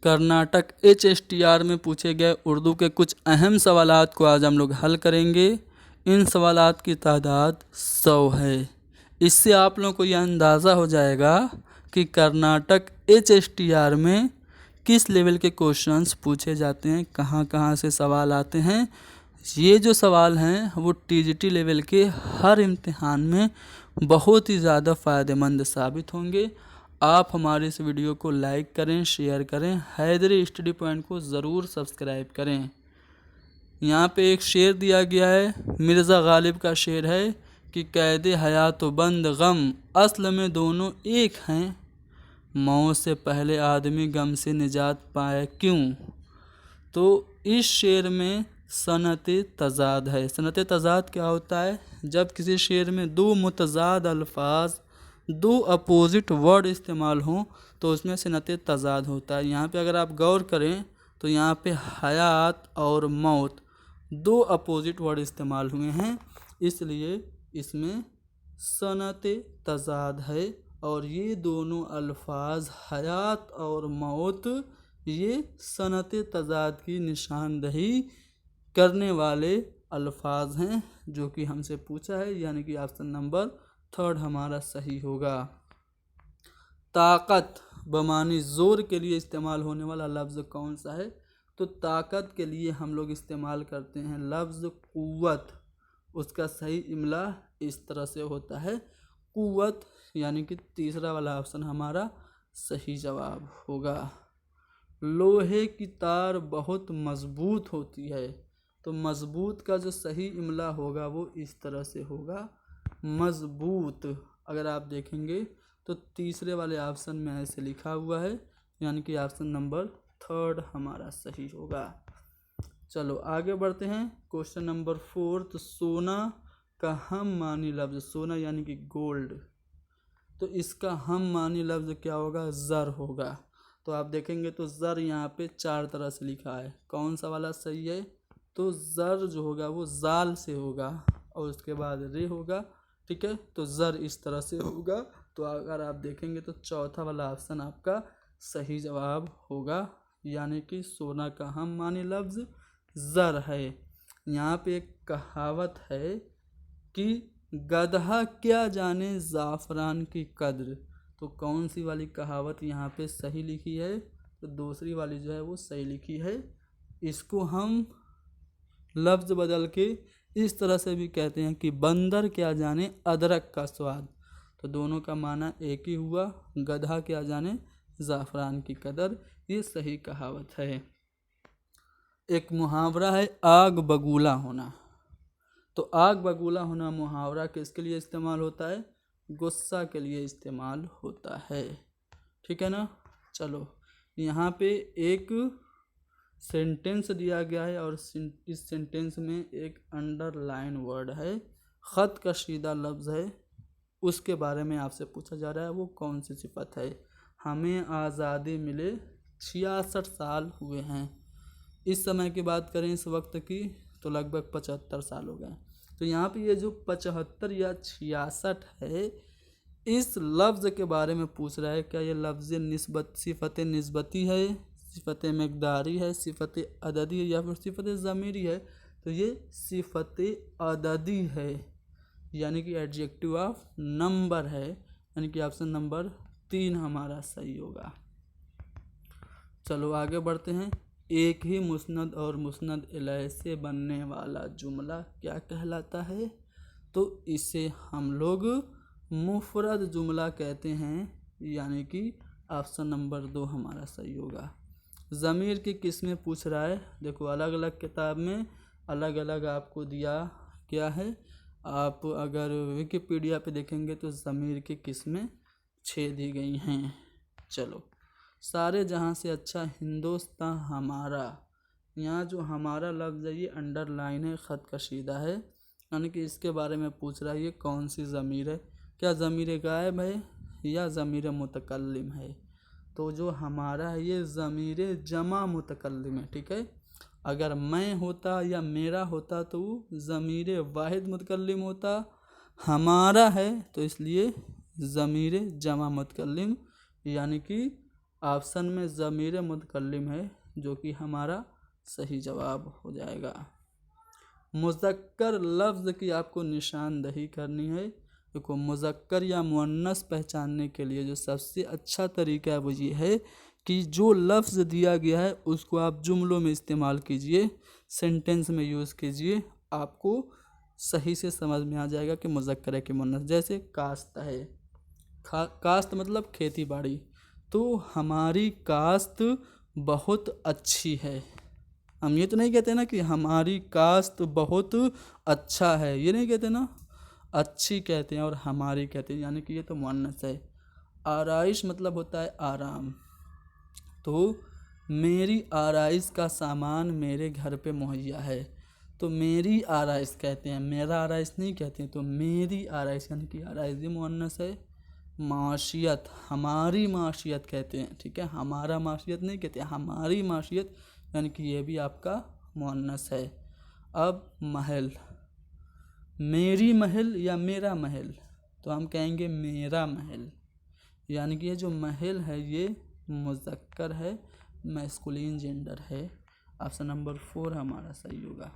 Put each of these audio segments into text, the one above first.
Karnataka HSTR में पूछे गए उर्दू के कुछ अहम सवालात को आज हम लोग हल करेंगे। इन सवालात की तादाद 100 है। इससे आप लोगों को यह अंदाज़ा हो जाएगा कि कर्नाटक HSTR में किस लेवल के क्वेश्चंस पूछे जाते हैं, कहाँ कहाँ से सवाल आते हैं। ये जो सवाल हैं वो TGT लेवल के हर इम्तिहान में बहुत ही ज़्यादा फ़ायदेमंद साबित होंगे। आप हमारे इस वीडियो को लाइक करें, शेयर करें, हैदरी स्टडी पॉइंट को ज़रूर सब्सक्राइब करें। यहाँ पे एक शेर दिया गया है, मिर्ज़ा गालिब का शेर है कि कैदे हयात बंद गम असल में दोनों एक हैं, मौत से पहले आदमी गम से निजात पाए क्यों। तो इस शेर में सनत तज़ाद है। सनत तज़ाद क्या होता है? जब किसी शेर में दो मुतज़ाद अल्फाज, दो अपोजिट वर्ड इस्तेमाल हों तो उसमें सनत तज़ाद होता है। यहाँ पे अगर आप गौर करें तो यहाँ पे हयात और मौत दो अपोजिट वर्ड इस्तेमाल हुए हैं, इसलिए इसमें सनत तज़ाद है। और ये दोनों अल्फाज हयात और मौत ये सनत तज़ाद की निशानदही करने वाले अल्फाज हैं जो कि हमसे पूछा है, यानी कि ऑप्शन नंबर 3 हमारा सही होगा। ताकत बमानी ज़ोर के लिए इस्तेमाल होने वाला लफ्ज़ कौन सा है? तो ताकत के लिए हम लोग इस्तेमाल करते हैं लफ्ज़ कुव्वत। उसका सही इमला इस तरह से होता है कुव्वत, यानी कि तीसरा वाला ऑप्शन हमारा सही जवाब होगा। लोहे की तार बहुत मजबूत होती है, तो मजबूत का जो सही इमला होगा वो इस तरह से होगा मजबूत। अगर आप देखेंगे तो तीसरे वाले ऑप्शन में ऐसे लिखा हुआ है, यानी कि ऑप्शन नंबर 3 हमारा सही होगा। चलो आगे बढ़ते हैं। क्वेश्चन नंबर 4, तो सोना का हम मानी लफ्ज़, सोना यानी कि गोल्ड, तो इसका हम मानी लफ्ज़ क्या होगा? ज़र होगा। तो आप देखेंगे तो ज़र यहाँ पे 4 तरह से लिखा है, कौन सा वाला सही है? तो ज़र जो होगा वो ज़ाल से होगा और उसके बाद रे होगा, ठीक है। तो ज़र इस तरह से होगा। तो अगर आप देखेंगे तो चौथा वाला ऑप्शन आपका सही जवाब होगा, यानी कि सोना का हम मानी लफ्ज़ ज़र है। यहाँ पे एक कहावत है कि गधा क्या जाने ज़ाफ़रान की कद्र, तो कौन सी वाली कहावत यहाँ पे सही लिखी है? तो दूसरी वाली जो है वो सही लिखी है। इसको हम लफ्ज़ बदल के इस तरह से भी कहते हैं कि बंदर क्या जाने अदरक का स्वाद, तो दोनों का माना एक ही हुआ। गधा क्या जाने ज़ाफ़रान की कदर, ये सही कहावत है। एक मुहावरा है आग बगूला होना, तो आग बगूला होना मुहावरा किसके लिए इस्तेमाल होता है? गुस्सा के लिए इस्तेमाल होता है, ठीक है ना। चलो यहाँ पे एक सेंटेंस दिया गया है और इस सेंटेंस में एक अंडरलाइन वर्ड है, ख़त कशीदा लफ्ज़ है, उसके बारे में आपसे पूछा जा रहा है वो कौन सी सिफत है? हमें आज़ादी मिले 66 साल हुए हैं। इस समय की बात करें इस वक्त की तो लगभग 75 साल हो गए। तो यहाँ पे ये जो 75 या 66 है, इस लफ्ज़ के बारे में पूछ रहा है। क्या ये लफ्ज़ निस्बत सिफ़त निस्बती है, सिफ़त मक़दारी है, सिफ़त अददी है, या फिर सिफ़त ज़मीरी है? तो ये सिफ़त अददी है, यानी कि एडजेक्टिव ऑफ नंबर है, यानी कि ऑप्शन नंबर 3 हमारा सही होगा। चलो आगे बढ़ते हैं। एक ही मुस्नद और मुस्नद इलैह से बनने वाला जुमला क्या कहलाता है? तो इसे हम लोग मुफरद जुमला कहते हैं, यानी कि ऑप्शन नंबर 2 हमारा सही होगा। ज़मीर की किस्में पूछ रहा है, देखो अलग अलग किताब में अलग अलग आपको दिया गया है। आप अगर विकिपीडिया पे देखेंगे तो ज़मीर की किस्में 6 दी गई हैं। चलो, सारे जहाँ से अच्छा हिंदुस्तान हमारा, यहाँ जो हमारा लफ्ज़ है ये अंडरलाइन है, ख़त कशीदा है, यानी कि इसके बारे में पूछ रहा है ये कौन सी ज़मीर है? क्या ज़मीर गायब है या ज़मीर मुतकल्लिम है? तो जो हमारा है ये ज़मीर जमा मुतकल्लिम है, ठीक है। अगर मैं होता या मेरा होता तो ज़मीर वाहिद मुतकल्लिम होता, हमारा है तो इसलिए ज़मीर जमा मुतकल्लिम, यानी कि ऑप्शन में ज़मीर मुतकल्लिम है जो कि हमारा सही जवाब हो जाएगा। मुज़क्कर लफ्ज़ की आपको निशानदही करनी है। देखो मुज़क्कर या मुअन्नस पहचानने के लिए जो सबसे अच्छा तरीका है वो ये है कि जो लफ्ज़ दिया गया है उसको आप जुमलों में इस्तेमाल कीजिए, सेंटेंस में यूज़ कीजिए, आपको सही से समझ में आ जाएगा कि मुज़क्कर है कि मुअन्नस। जैसे काश्त है, काश्त मतलब खेती बाड़ी, तो हमारी काश्त बहुत अच्छी है। हम ये तो नहीं कहते ना कि हमारी काश्त बहुत अच्छा है, ये नहीं कहते ना, अच्छी कहते हैं और हमारी कहते हैं, यानी कि ये तो मुअन्नस है। आराइश मतलब होता है आराम, तो मेरी आराइश का सामान मेरे घर पे मुहैया है, तो मेरी आराइश कहते हैं, मेरा आराइश नहीं कहते हैं, तो मेरी आराइश यानी कि आराइश भी मुअन्नस है। माशियत, हमारी माशियत कहते हैं, ठीक है, हमारा माशियत नहीं कहते, हमारी माशियत यानी कि ये भी आपका मुअन्नस है। अब महल, मेरी महल या मेरा महल, तो हम कहेंगे मेरा महल, यानी कि ये जो महल है ये मुज़क्कर है, मैस्कुलिन जेंडर है। ऑप्शन नंबर 4 हमारा सही होगा।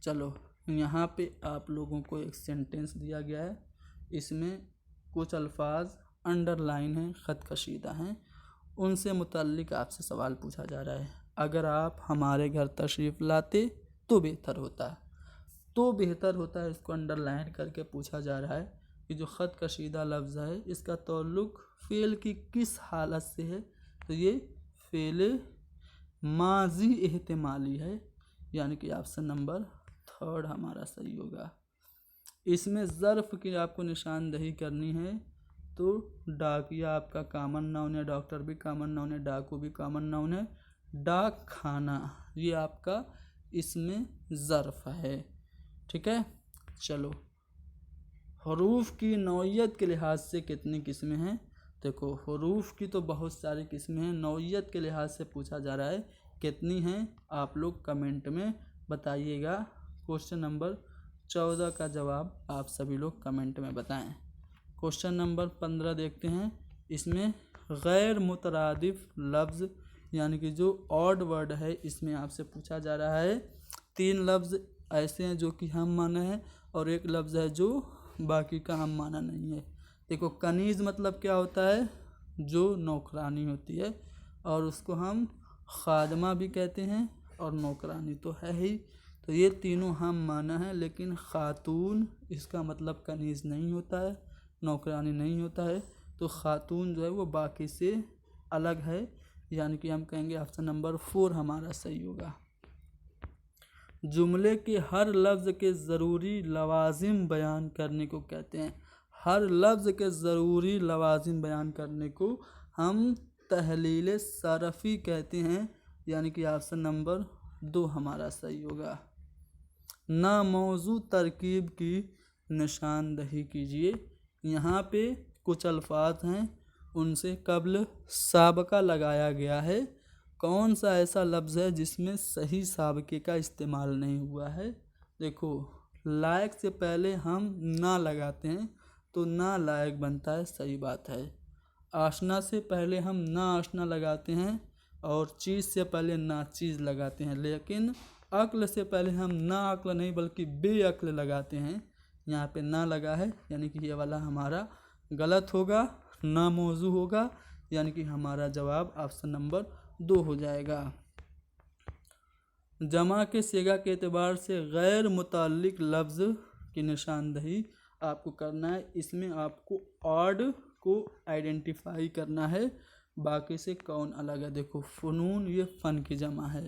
चलो यहाँ पे आप लोगों को एक सेंटेंस दिया गया है, इसमें कुछ अल्फाज अंडरलाइन हैं, ख़त कशीदा हैं, उनसे मुताल्लिक आपसे सवाल पूछा जा रहा है। अगर आप हमारे घर तशरीफ़ लाते तो बेहतर होता, तो बेहतर होता है, इसको अंडरलाइन करके पूछा जा रहा है कि जो ख़त कशीदा लफ्ज़ है इसका ताल्लुक़ फ़ेल की किस हालत से है, तो ये फ़ेल माजी एहतिमाली है, यानी कि ऑप्शन नंबर 3 हमारा सही होगा। इसमें ज़र्फ़ की आपको निशानदही करनी है, तो डाकिया आपका कॉमन नाउन है, डॉक्टर भी कॉमन नाउन है, डाकू भी कॉमन नाउन है, डाक खाना ये आपका इसमें ज़र्फ़ है, ठीक है। चलो हरूफ की नौइयत के लिहाज से कितनी किस्में हैं, देखो हरूफ की तो बहुत सारी किस्में हैं, नौइयत के लिहाज से पूछा जा रहा है कितनी हैं, आप लोग कमेंट में बताइएगा। क्वेश्चन नंबर 14 का जवाब आप सभी लोग कमेंट में बताएं। क्वेश्चन नंबर 15 देखते हैं, इसमें गैर मुतरादिफ लफ्ज़ यानी कि जो ऑड वर्ड है इसमें आपसे पूछा जा रहा है। 3 लफ्ज़ ऐसे हैं जो कि हम माना है और एक लफ्ज़ है जो बाकी का हम माना नहीं है। देखो कनीज़ मतलब क्या होता है, जो नौकरानी होती है, और उसको हम खादमा भी कहते हैं और नौकरानी तो है ही, तो ये तीनों हम माना है, लेकिन खातून इसका मतलब कनीज़ नहीं होता है, नौकरानी नहीं होता है, तो खातून जो है वो बाकी से अलग है, यानी कि हम कहेंगे ऑप्शन नंबर 4 हमारा सही होगा। जुमले के हर लफ्ज़ के ज़रूरी लवाजिम बयान करने को कहते हैं, हर लफ्ज़ के ज़रूरी लवाजिम बयान करने को हम तहलील सरफ़ी कहते हैं, यानी कि ऑप्शन नंबर 2 हमारा सही होगा। नामौजू तरकीब की निशानदही कीजिए, यहाँ पे कुछ अल्फाज हैं उनसे कब्ल साबका लगाया गया है, कौन सा ऐसा लफ्ज़ है जिसमें सही साबके का इस्तेमाल नहीं हुआ है। देखो लायक से पहले हम ना लगाते हैं तो ना लायक बनता है, सही बात है। आशना से पहले हम ना आशना लगाते हैं और चीज़ से पहले ना चीज़ लगाते हैं, लेकिन अक्ल से पहले हम ना अक्ल नहीं बल्कि बेअक्ल लगाते हैं, यहाँ पे ना लगा है, यानी कि ये वाला हमारा गलत होगा, ना मौजू होगा, यानी कि हमारा जवाब ऑप्शन नंबर 2 हो जाएगा। जमा के सिगा के एतबार से गैर मुताल्लिक लफ्ज़ की निशानदही आपको करना है, इसमें आपको ऑड को आइडेंटिफाई करना है, बाकी से कौन अलग है। देखो फ़नून ये फ़न की जमा है,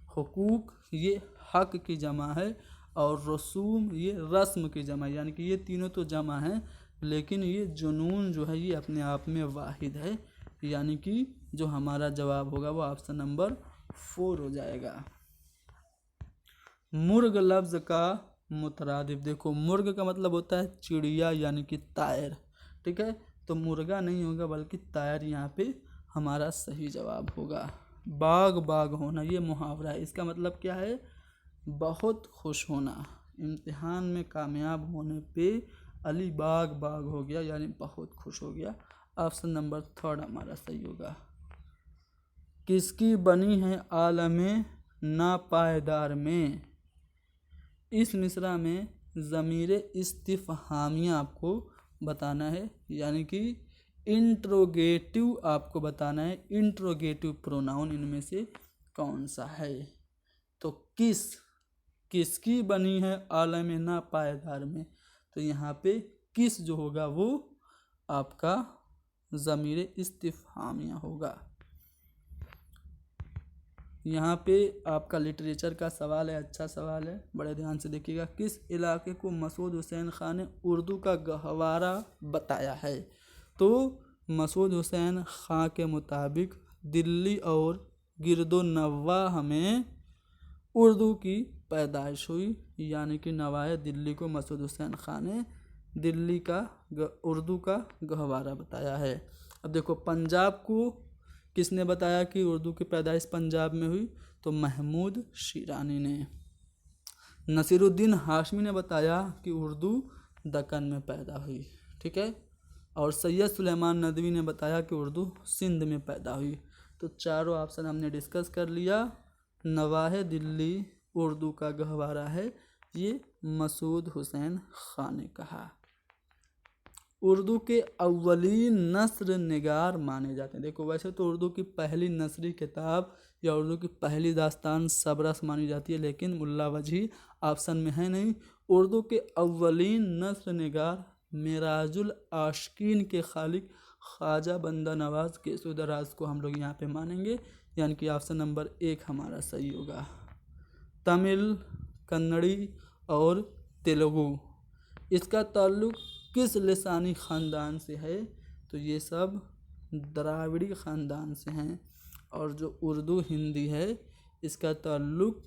हुकूक ये हक की जमा है, और रसूम ये रस्म की जमा है, यानी कि ये तीनों तो जमा हैं, लेकिन ये जुनून जो है ये अपने आप में वाहिद है, यानी कि जो हमारा जवाब होगा वो ऑप्शन नंबर 4 हो जाएगा। मुर्ग लफ्ज़ का मुतरादिफ, देखो मुर्ग का मतलब होता है चिड़िया यानी कि तायर, ठीक है, तो मुर्गा नहीं होगा बल्कि तायर यहाँ पे हमारा सही जवाब होगा। बाग बाग होना ये मुहावरा है, इसका मतलब क्या है, बहुत खुश होना, इम्तिहान में कामयाब होने पे अली बाग बाग हो गया, यानी बहुत खुश हो गया। ऑप्शन नंबर 3 हमारा सही होगा। किसकी बनी है आलमे नापायदार में। इस मिसरा में ज़मीर इस्तिफ़हामिया आपको बताना है, यानी कि इंट्रोगेटिव आपको बताना है, इंट्रोगेटिव प्रोनाउन इनमें से कौन सा है। तो किसकी बनी है आलम नापायदार में, तो यहाँ पे किस जो होगा वो आपका ज़मीर इस्तिफ़हामिया होगा। यहाँ पे आपका लिटरेचर का सवाल है, अच्छा सवाल है, बड़े ध्यान से देखिएगा। किस इलाके को मसूद हुसैन खान ने उर्दू का गहवारा बताया है। तो मसूद हुसैन खान के मुताबिक दिल्ली और गिरदो नवाह में उर्दू की पैदाइश हुई, यानी कि नवाए दिल्ली को मसूद हुसैन खान ने दिल्ली का उर्दू का गहवारा बताया है। अब देखो पंजाब को किसने बताया कि उर्दू की पैदाइश पंजाब में हुई, तो महमूद शिरानी ने। नसीरुद्दीन हाशमी ने बताया कि उर्दू दक्कन में पैदा हुई, ठीक है। और सैयद सुलेमान नदवी ने बताया कि उर्दू सिंध में पैदा हुई। तो चारों ऑप्शन हमने डिस्कस कर लिया। नवाहे दिल्ली उर्दू का गहवारा है, ये मसूद हुसैन खान ने कहा। उर्दू के अव्वलीन नस्र निगार माने जाते हैं। देखो वैसे तो उर्दू की पहली नसरी किताब या उर्दू की पहली दास्तान सबरस मानी जाती है, लेकिन मुल्ला वजही ऑप्शन में है नहीं। उर्दू के अव्वलीन नस्र निगार मिराजुल आशिकीन के खालिक ख्वाजा बंदा नवाज के सुदराज को हम लोग यहाँ पे मानेंगे, यानी कि ऑप्शन नंबर 1 हमारा सही होगा। तमिल, कन्नड़ी और तेलुगु, इसका ताल्लुक किस लिसानी ख़ानदान से है, तो ये सब द्राविड़ी ख़ानदान से हैं। और जो उर्दू हिंदी है इसका ताल्लुक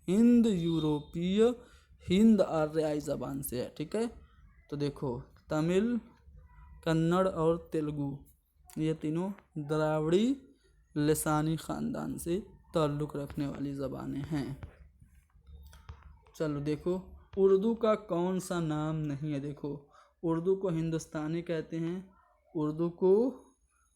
हिंद यूरोपीय हिंद आर्याई ज़बान से है, ठीक है। तो देखो तमिल, कन्नड़ और तेलुगु ये तीनों द्राविड़ी लिसानी ख़ानदान से ताल्लुक़ रखने वाली ज़बानें हैं। चलो देखो उर्दू का कौन सा नाम नहीं है। देखो उर्दू को हिंदुस्तानी कहते हैं, उर्दू को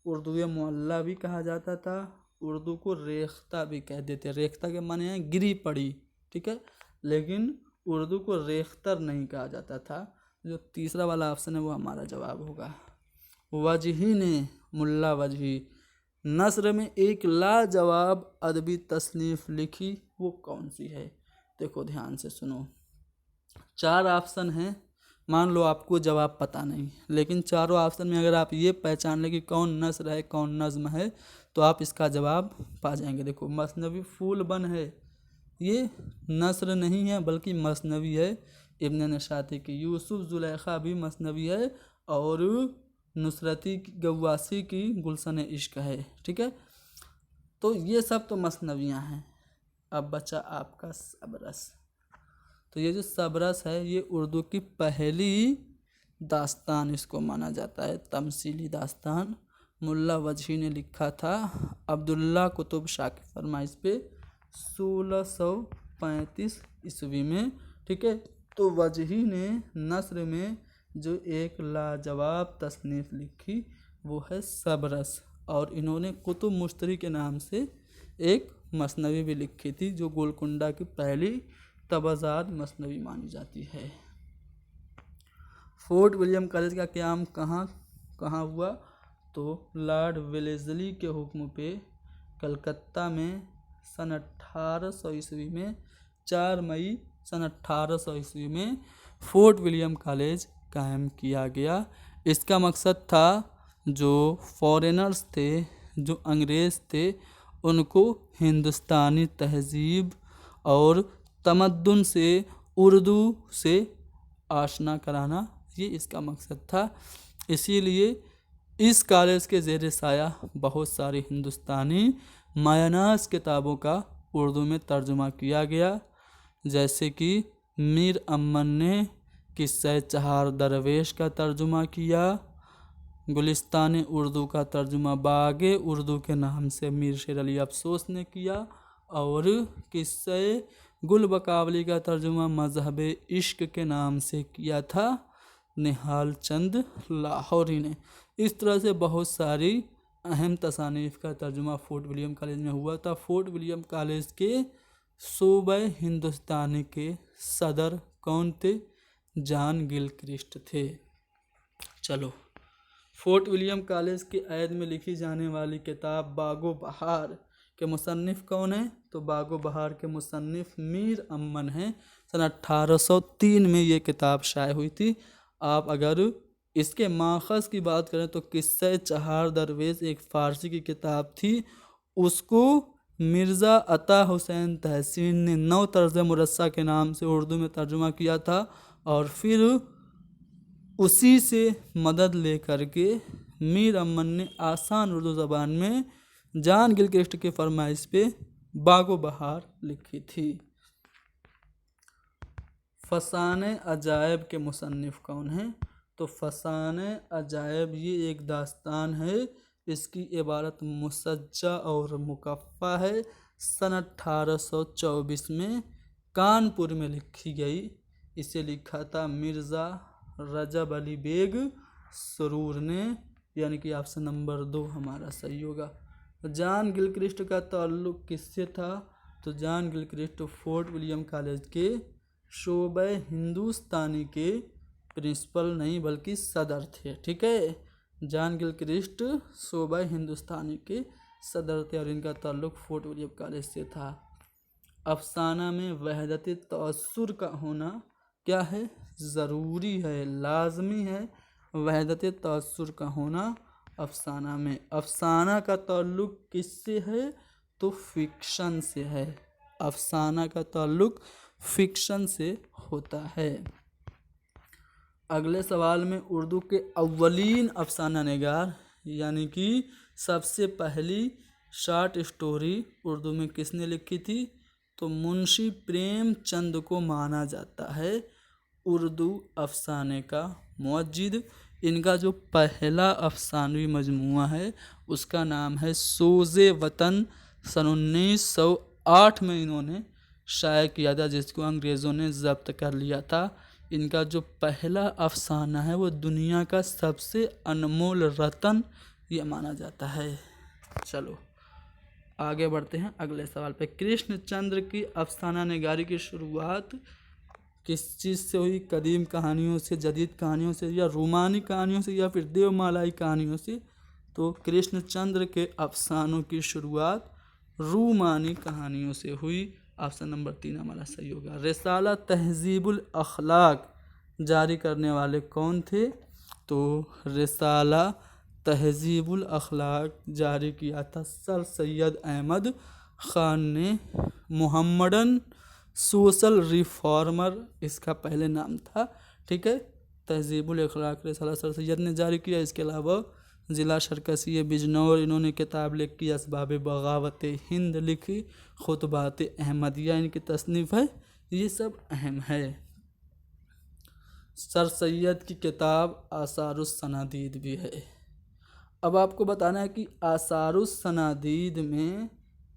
उर्दू मुअल्ला भी कहा जाता था, उर्दू को रेख्ता भी कह देते। रेख्ता के माने हैं गिरी पड़ी, ठीक है, लेकिन उर्दू को रेख्तर नहीं कहा जाता था। जो तीसरा वाला ऑप्शन है वो हमारा जवाब होगा। वजही ने, मुल्ला वजही, नस्र में एक लाजवाब अदबी तसनीफ़ लिखी, वो कौन सी है। देखो ध्यान से सुनो, 4 ऑप्शन हैं। मान लो आपको जवाब पता नहीं, लेकिन चारों ऑप्शन में अगर आप ये पहचान लें कि कौन नस्र है कौन नज़्म है, तो आप इसका जवाब पा जाएंगे। देखो मसनवी फूल बन है, ये नस्र नहीं है बल्कि मसनवी है इब्न नशाती की। यूसुफ जुलेखा भी मसनवी है, और नुसरती गवासी की गुलशन इश्क है, ठीक है। तो ये सब तो मसनवियाँ हैं। अब बचा आपका सबरस। तो ये जो सबरस है ये उर्दू की पहली दास्तान इसको माना जाता है, तमसीली दास्तान। मुल्ला वजही ने लिखा था, अब्दुल्ला कुतुब शाह की फरमाइश पे 1635 ईस्वी में, ठीक है। तो वजही ने नस्र में जो एक लाजवाब तसनीफ़ लिखी वो है सबरस, और इन्होंने कुतुब मुश्तरी के नाम से एक मसनवी भी लिखी थी, जो गोलकुंडा की पहली तबज़ात मसनवी मानी जाती है। फोर्ट विलियम कॉलेज का क़याम कहाँ हुआ, तो लॉर्ड वेलेस्ली के हुक्म पे कलकत्ता में सन 1800 ईस्वी में 4 मई सन 1800 ईस्वी में फोर्ट विलियम कॉलेज कायम किया गया। इसका मकसद था जो फॉरेनर्स थे, जो अंग्रेज़ थे, उनको हिंदुस्तानी तहज़ीब और तमद्दुन से, उर्दू से आशना कराना, ये इसका मकसद था। इसीलिए इस कॉलेज के ज़ेर साया बहुत सारी हिंदुस्तानी मायनाज़ किताबों का उर्दू में तर्जुमा किया गया, जैसे कि मीर अमन ने किस्सा चहार दरवेश का तर्जुमा किया, गुलिस्तान उर्दू का तर्जुमा बागे उर्दू के नाम से मीर शेर अली अफसोस ने किया, और किस्से गुल बकावली का तर्जुमा मजहब इश्क के नाम से किया था निहाल चंद लाहौरी ने। इस तरह से बहुत सारी अहम तसानीफ का तर्जुमा फोर्ट विलियम कॉलेज में हुआ था। फोर्ट विलियम कॉलेज के सूबा हिंदुस्तानी के सदर कौन थे? जॉन गिलक्रिस्ट थे। चलो, फोर्ट विलियम कॉलेज के ऐद में लिखी जाने वाली किताब बागो बहार के मुसन्निफ कौन है? तो बागो बहार के मुसन्निफ मीर अमन हैं। सन 1803 में ये किताब शाये हुई थी। आप अगर इसके माखज़ की बात करें तो किस्से चहार दरवेश एक फ़ारसी की किताब थी, उसको मिर्ज़ा अता हुसैन तहसीन ने नौ तर्ज़ मुरस्सा के नाम से उर्दू में तर्जुमा किया था, और फिर उसी से मदद लेकर के मीर अमन ने आसान उर्दू ज़बान में जॉन गिलक्रिस्ट के फरमाइश पे बागो बहार लिखी थी। फसाने अजायब के मुसन्निफ कौन हैं? तो फसाने अजायब ये एक दास्तान है, इसकी इबारत मुसज्जा और मुकफ़ा है। सन 1824 में कानपुर में लिखी गई। इसे लिखा था मिर्ज़ा रजब अली बेग सरूर ने, यानी कि ऑप्शन नंबर 2 हमारा सही होगा। जॉन गिलक्रिस्ट का ताल्लुक़ किससे था? तो John Gilchrist fort William college के शोबा हिंदुस्तानी के प्रिंसिपल नहीं बल्कि सदर थे। ठीक है, जॉन गिलक्रिस्ट शोबा हिंदुस्तानी के सदर थे और इनका ताल्लुक़ फोर्ट विलियम कॉलेज से था। अफसाना में वहदत तअस्सुर का होना क्या है? ज़रूरी है, लाजमी है वहदत तअस्सुर का होना अफसाना में। अफसाना का ताल्लुक़ किससे है? तो फिक्शन से है। अफसाना का ताल्लुक़ फिक्शन से होता है। अगले सवाल में उर्दू के अव्वलीन अफसाना निगार यानी कि सबसे पहली शॉर्ट स्टोरी उर्दू में किसने लिखी थी? तो मुंशी प्रेमचंद को माना जाता है उर्दू अफसाने का मुअज्जिद। इनका जो पहला अफसानवी मजमुआ है उसका नाम है सोज़े वतन। सन 1908 में इन्होंने शाया किया था, जिसको अंग्रेज़ों ने ज़ब्त कर लिया था। इनका जो पहला अफसाना है वो दुनिया का सबसे अनमोल रतन ये माना जाता है। चलो आगे बढ़ते हैं अगले सवाल पे। कृष्णचंद्र की अफसाना निगारी की शुरुआत किस चीज़ से हुई? कदीम कहानियों से, जदीद कहानियों से, या रूमानी कहानियों से, या फिर देवमालाई कहानियों से? तो कृष्णचंद्र के अफसानों की शुरुआत रूमानी कहानियों से हुई। ऑप्शन नंबर 3 हमारा सही होगा। रिसाला तहज़ीबुल अखलाक जारी करने वाले कौन थे? तो रिसाला तहज़ीबुल अखलाक जारी किया था सर सैयद अहमद ख़ान ने। मुहम्मडन सोशल रिफॉर्मर इसका पहले नाम था। ठीक है, तहज़ीबुल अखलाक रिसाला सर सैयद ने जारी किया। इसके अलावा ज़िला शरकसी बिजनौर इन्होंने किताब लिखी, असबाब बगावत हिंद लिखी, खुतबात अहमदिया इनकी तसनीफ़ है। ये सब अहम है। सर सैयद की किताब आसारुस सनादीद भी है। अब आपको बताना है कि आसारुस सनादीद में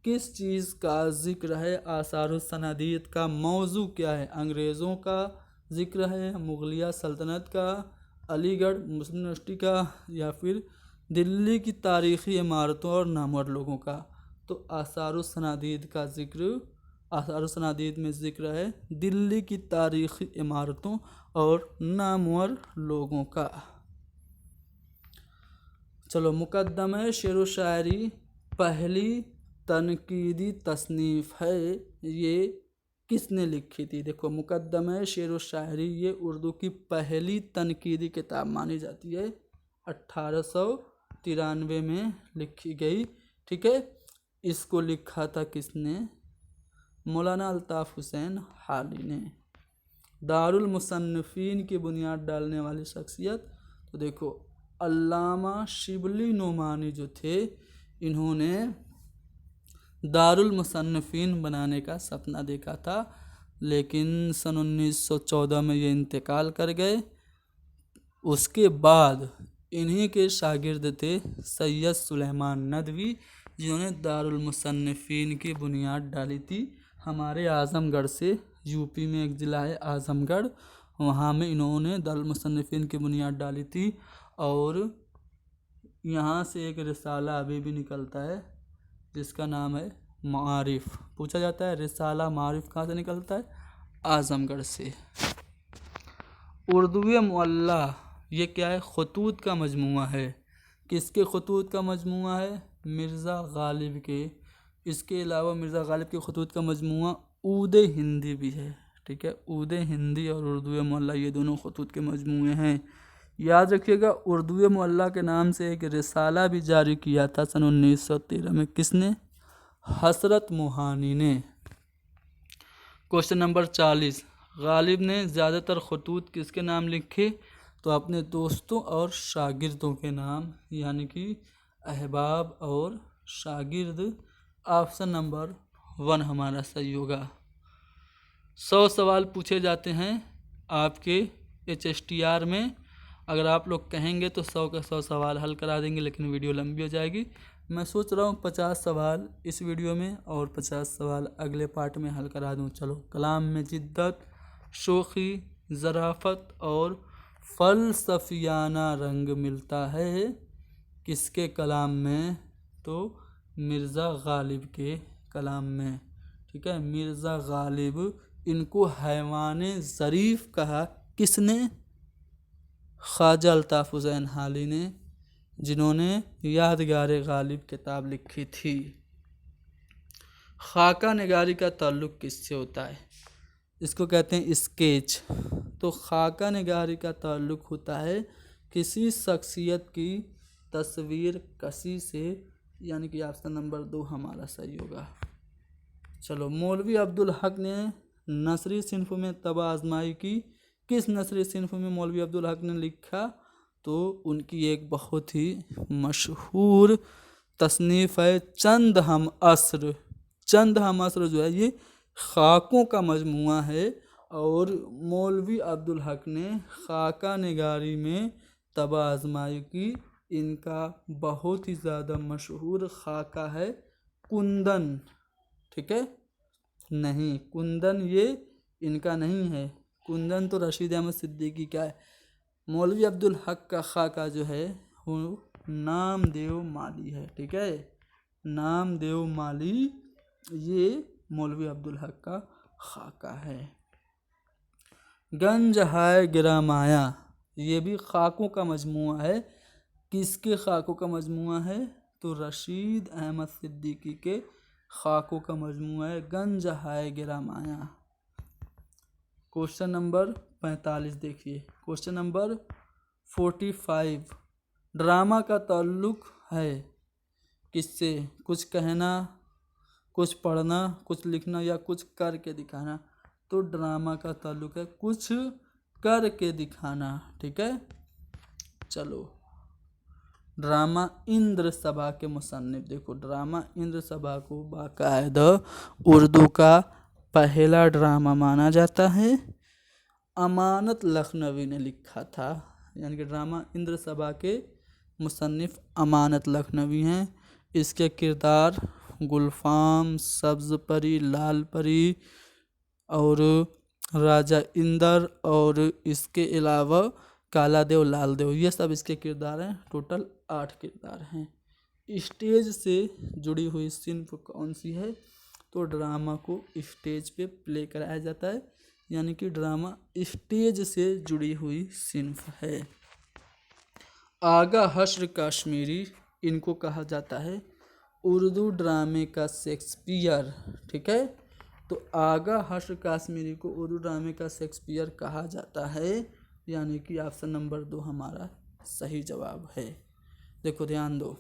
किस चीज़ का ज़िक्र है। आसारुस सनादीद का मौजू क्या है? अंग्रेज़ों का ज़िक्र है, मुग़लिया सल्तनत का, अलीगढ़ मुस्लिम यूनिवर्सिटी का, या फिर दिल्ली की तारीख़ी इमारतों और नामवर लोगों का? तो आसारुस सनादीद का ज़िक्र, आसारुस सनादीद में ज़िक्र है दिल्ली की तारीख़ी इमारतों और नामवर लोगों का। चलो, मुकद्दमा शेर व शायरी पहली तनकीदी तसनीफ़ है, ये किसने लिखी थी? देखो, मुकद्दमा शेर व शायरी ये उर्दू की पहली तनकीदी किताब मानी जाती है। 1893 में लिखी गई। ठीक है, इसको लिखा था किसने? मौलाना अल्ताफ़ हुसैन हाली ने। दारुल मुसन्निफ़ीन की बुनियाद डालने वाली शख्सियत, तो देखो अल्लामा शिबली नोमानी जो थे, इन्होंने दारुल मुसन्निफ़ीन बनाने का सपना देखा था, लेकिन सन 1914 में ये इंतकाल कर गए। उसके बाद इन्हीं के शागिर्द थे सैयद सुलेमान नदवी, जिन्होंने दारुल मुसन्निफ़ीन की बुनियाद डाली थी। हमारे आज़मगढ़ से, यूपी में एक ज़िला है आज़मगढ़, वहाँ में इन्होंने दारुल मुसन्निफ़ीन की बुनियाद डाली थी। और यहाँ से एक रिसाला अभी भी निकलता है जिसका नाम है मारिफ। पूछा जाता है रिसाला मारिफ कहाँ से निकलता है? आजमगढ़ से। उर्दू मुअल्ला ये क्या है? खतूत का मजमूआ है। किसके खतूत का मजमूआ है? मिर्ज़ा गालिब के। इसके अलावा मिर्ज़ा गालिब के खतूत का मजमूआ ऊद हिंदी भी है। ठीक है, ऊद हिंदी और उर्दू मुअल्ला ये दोनों खतूत के मजमूए हैं। याद रखिएगा, उर्दू मुअल्ला के नाम से एक रिसाला भी जारी किया था सन 1913 में। किसने? हसरत मोहानी ने। क्वेश्चन नंबर 40, गालिब ने ज़्यादातर खतूत किसके नाम लिखे? तो अपने दोस्तों और शागिर्दों के नाम, यानी कि अहबाब और शागिर्द। ऑप्शन नंबर 1 हमारा सही होगा। 100 सवाल पूछे जाते हैं आपके HSTR में। अगर आप लोग कहेंगे तो 100 का 100 सवाल हल करा देंगे, लेकिन वीडियो लंबी हो जाएगी। मैं सोच रहा हूँ 50 सवाल इस वीडियो में और 50 सवाल अगले पार्ट में हल करा दूँ। चलो, कलाम में जिद्दत, शोखी, ज़राफ़त और फ़लसफ़ियाना रंग मिलता है किसके कलाम में? तो मिर्ज़ा गालिब के कलाम में। ठीक है, मिर्ज़ा गालिब, इनको हैवाने ज़रीफ़ कहा किसने? ख्वाजा अल्ताफ़ हुसैन हाली ने, जिन्होंने यादगार गालिब किताब लिखी थी। खाका निगारी का ताल्लुक़ किससे होता है? इसको कहते हैं स्केच। तो खाका निगारी का ताल्लुक़ होता है किसी शख्सियत की तस्वीर कशी से, यानी कि ऑप्शन नंबर 2 हमारा सही होगा। चलो, मौलवी अब्दुल हक ने नसरी सिन्फ में तबा आजमाई की। किस नसरी सिन्फ में मौलवी अब्दुल हक ने लिखा? तो उनकी एक बहुत ही मशहूर तसनीफ़ है चंद हम असर। चंद हम असर जो है ये खाकों का मजमुआ है, और मौलवी अब्दुल हक ने खाका निगारी में तबा आजमाई की। इनका बहुत ही ज़्यादा मशहूर खाका है कुंदन। ठीक है, नहीं, कुंदन ये इनका नहीं है। कुंदन तो रशीद अहमद सिद्दीकी का है। मौलवी अब्दुल हक का खाका जो है वो नामदेव माली है। ठीक है, नामदेव माली ये मौलवी अब्दुल हक का खाका है। गंज हाय गिरामाया ये भी खाकों का मजमुआ है। किसके खाकों का मजमुआ है? तो रशीद अहमद सिद्दीकी के खाकों का मजमुआ है गंज हाय गिरामाया। क्वेश्चन नंबर 45 देखिए। क्वेश्चन नंबर 45, ड्रामा का ताल्लुक है किससे? कुछ कहना, कुछ पढ़ना, कुछ लिखना या कुछ करके दिखाना। तो ड्रामा का ताल्लुक है कुछ करके दिखाना। ठीक है, चलो, ड्रामा इंद्र सभा के मुसन्निफ देखो। ड्रामा इंद्र सभा को बाकायदा उर्दू का पहला ड्रामा माना जाता है। अमानत लखनवी ने लिखा था, यानी कि ड्रामा इंद्र सभा के मुसन्निफ अमानत लखनवी हैं। इसके किरदार गुलफाम, सब्ज़ परी, लाल परी और राजा इंदर और इसके अलावा काला देव, लाल देव, ये सब इसके किरदार हैं। टोटल 8 किरदार हैं। स्टेज से जुड़ी हुई सिन्फ कौन सी है? तो ड्रामा को स्टेज पे प्ले कराया जाता है, यानी कि ड्रामा स्टेज से जुड़ी हुई सिन्फ है। आगा हश्र काश्मीरी, इनको कहा जाता है उर्दू ड्रामे का शेक्सपियर। ठीक है, तो आगा हश्र काश्मीरी को उर्दू ड्रामे का शेक्सपियर कहा जाता है, यानी कि ऑप्शन नंबर 2 हमारा सही जवाब है। देखो, ध्यान दो,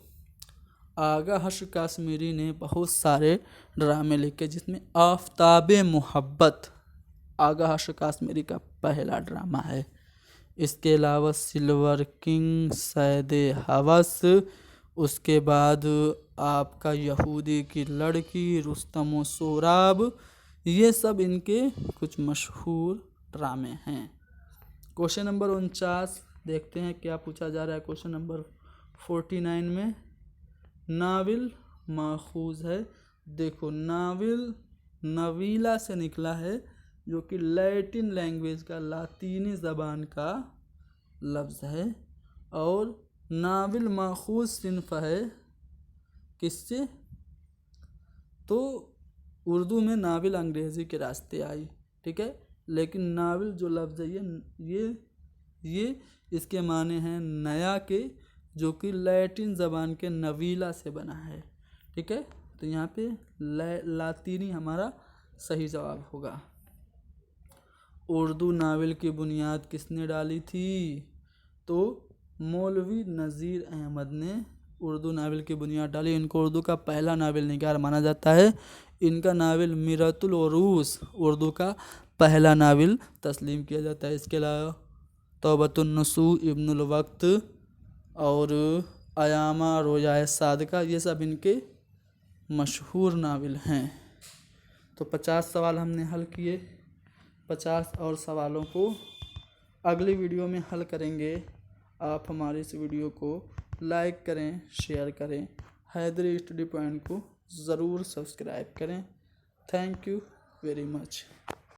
आगा हश्र काश्मीरी ने बहुत सारे ड्रामे लिखे, जिसमें आफताबे मोहब्बत आगा हश्र काश्मीरी का पहला ड्रामा है। इसके अलावा सिल्वर किंग, सैदे हवस, उसके बाद आपका यहूदी की लड़की, रुस्तम व सोराब, ये सब इनके कुछ मशहूर ड्रामे हैं। क्वेश्चन नंबर 49 देखते हैं क्या पूछा जा रहा है। क्वेश्चन नंबर 49 में नाविल माखूज है। देखो, नाविल नवीला से निकला है, जो कि लैटिन लैंग्वेज का, लातीनी ज़बान का लफ्ज़ है, और नाविल माखूज सिन्फ है किससे? तो उर्दू में नाविल अंग्रेज़ी के रास्ते आई, ठीक है, लेकिन नाविल जो लफ्ज़ है ये इसके माने हैं नया के, जो कि लैटिन ज़बान के नवीला से बना है, ठीक है। तो यहाँ पे लातीनी हमारा सही जवाब होगा। उर्दू नावल की बुनियाद किसने डाली थी? तो मौलवी नज़ीर अहमद ने उर्दू नावल की बुनियाद डाली। इनको उर्दू का पहला नावल निगार माना जाता है। इनका नावल मिरतुल उरूस उर्दू का पहला नावल तस्लीम किया जाता है। इसके अलावा तौबतुन नसू, इब्नुल वक्त और अयामा रोज़ाए सादिका, ये सब इनके मशहूर नावल हैं। तो 50 सवाल हमने हल किए। 50 और सवालों को अगली वीडियो में हल करेंगे। आप हमारे इस वीडियो को लाइक करें, शेयर करें, हैदरी स्टडी पॉइंट को ज़रूर सब्सक्राइब करें। Thank you very much.